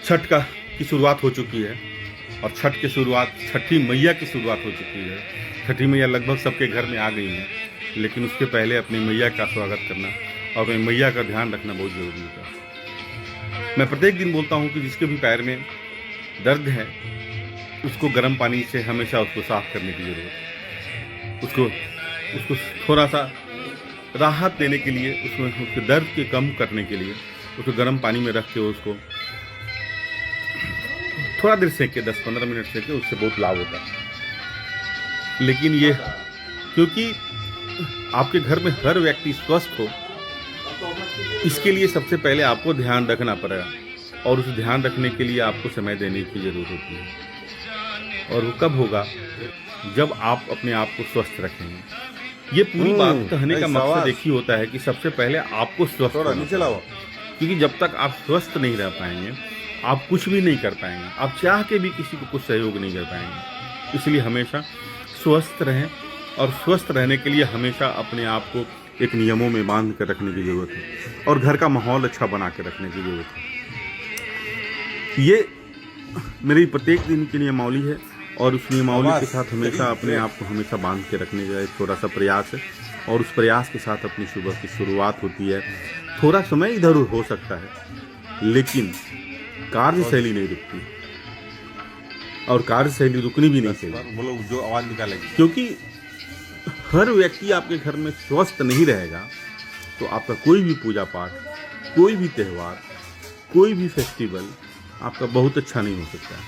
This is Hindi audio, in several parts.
छठ की शुरुआत हो चुकी है और छठ की शुरुआत छठी मैया की शुरुआत हो चुकी है। छठी मैया लगभग सबके घर में आ गई हैं, लेकिन उसके पहले अपनी मैया का स्वागत करना और अपनी मैया का ध्यान रखना बहुत ज़रूरी होता है। मैं प्रत्येक दिन बोलता हूँ कि जिसके भी पैर में दर्द है उसको गर्म पानी से हमेशा उसको साफ करने की ज़रूरत है। उसको थोड़ा सा राहत देने के लिए, उसके दर्द के कम करने के लिए उसको गर्म पानी में रख के उसको थोड़ा देर सेके, 10-15 मिनट सेके, उससे बहुत लाभ होता है। लेकिन ये क्योंकि आपके घर में हर व्यक्ति स्वस्थ हो, इसके लिए सबसे पहले आपको ध्यान रखना पड़ेगा और उस ध्यान रखने के लिए आपको समय देने की ज़रूरत होती है। और वो कब होगा? जब आप अपने आप को स्वस्थ रखेंगे। ये पूरी बात कहने का मकसद एक ही होता है कि सबसे पहले आपको स्वस्थ होना चाहिए, क्योंकि जब तक आप स्वस्थ नहीं रह पाएंगे आप कुछ भी नहीं कर पाएंगे। आप चाह के भी किसी को कुछ सहयोग नहीं कर पाएंगे। इसलिए हमेशा स्वस्थ रहें और स्वस्थ रहने के लिए हमेशा अपने आप को एक नियमों में बांध कर रखने की ज़रूरत है और घर का माहौल अच्छा बना कर रखने की ज़रूरत है। ये मेरी प्रत्येक दिन की नियमावली है और उस नियमावली के साथ हमेशा अपने आप को हमेशा बांध के रखने का एक थोड़ा सा प्रयास है और उस प्रयास के साथ अपनी सुबह की शुरुआत होती है। थोड़ा समय इधर हो सकता है, लेकिन कार्यशैली नहीं रुकती और कार्यशैली रुकनी भी नहीं चाहिए, जो आवाज निकालेगी, क्योंकि हर व्यक्ति आपके घर में स्वस्थ नहीं रहेगा तो आपका कोई भी पूजा पाठ, कोई भी त्यौहार, कोई भी फेस्टिवल आपका बहुत अच्छा नहीं हो सकता है।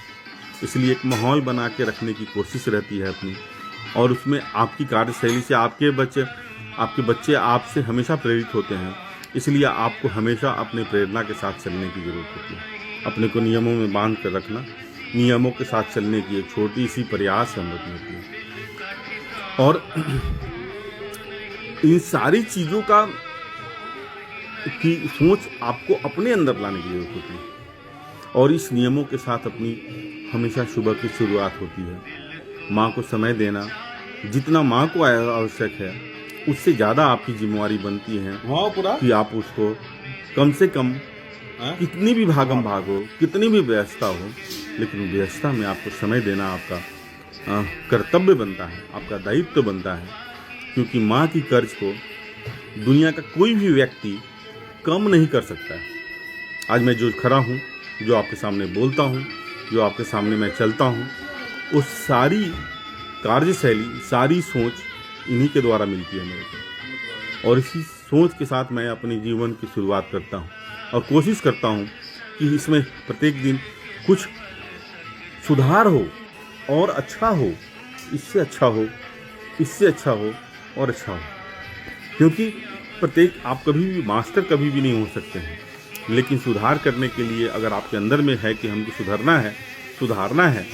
इसलिए एक माहौल बना के रखने की कोशिश रहती है अपनी, और उसमें आपकी कार्यशैली से आपके बच्चे आपसे हमेशा प्रेरित होते हैं। इसलिए आपको हमेशा अपने प्रेरणा के साथ चलने की ज़रूरत होती है। अपने को नियमों में बांध कर रखना, नियमों के साथ चलने की एक छोटी सी प्रयास हम लोग होती है। और इन सारी चीज़ों की सोच आपको अपने अंदर लाने की ज़रूरत होती है और इस नियमों के साथ अपनी हमेशा सुबह की शुरुआत होती है। माँ को समय देना जितना माँ को आवश्यक है उससे ज़्यादा आपकी जिम्मेवारी बनती है कि आप उसको कम से कम कितनी भी भागम भाग हो, कितनी भी व्यस्तता हो, लेकिन व्यस्तता में आपको समय देना आपका कर्तव्य बनता है, आपका दायित्व बनता है। क्योंकि माँ की कर्ज को दुनिया का कोई भी व्यक्ति कम नहीं कर सकता है। आज मैं जो खड़ा हूँ, जो आपके सामने बोलता हूँ, जो आपके सामने मैं चलता हूँ, वो सारी कार्यशैली, सारी सोच इन्हीं के द्वारा मिलती है मेरे को। और इसी सोच के साथ मैं अपने जीवन की शुरुआत करता हूँ और कोशिश करता हूँ कि इसमें प्रत्येक दिन कुछ सुधार हो और अच्छा हो, इससे अच्छा हो, इससे अच्छा हो और अच्छा हो। क्योंकि प्रत्येक आप कभी भी मास्टर कभी भी नहीं हो सकते हैं, लेकिन सुधार करने के लिए अगर आपके अंदर में है कि हमको सुधारना है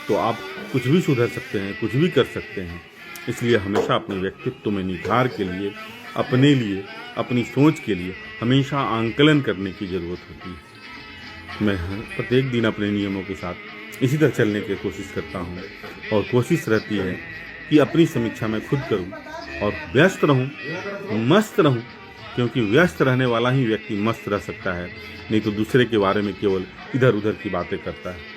तो आप कुछ भी सुधर सकते हैं, कुछ भी कर सकते हैं। इसलिए हमेशा अपने व्यक्तित्व में निखार के लिए, अपने लिए, अपनी सोच के लिए हमेशा आंकलन करने की ज़रूरत होती है। मैं प्रत्येक दिन अपने नियमों के साथ इसी तरह चलने की कोशिश करता हूँ और कोशिश रहती है कि अपनी समीक्षा मैं खुद करूँ और व्यस्त रहूँ, मस्त रहूँ, क्योंकि व्यस्त रहने वाला ही व्यक्ति मस्त रह सकता है, नहीं तो दूसरे के बारे में केवल इधर उधर की बातें करता है।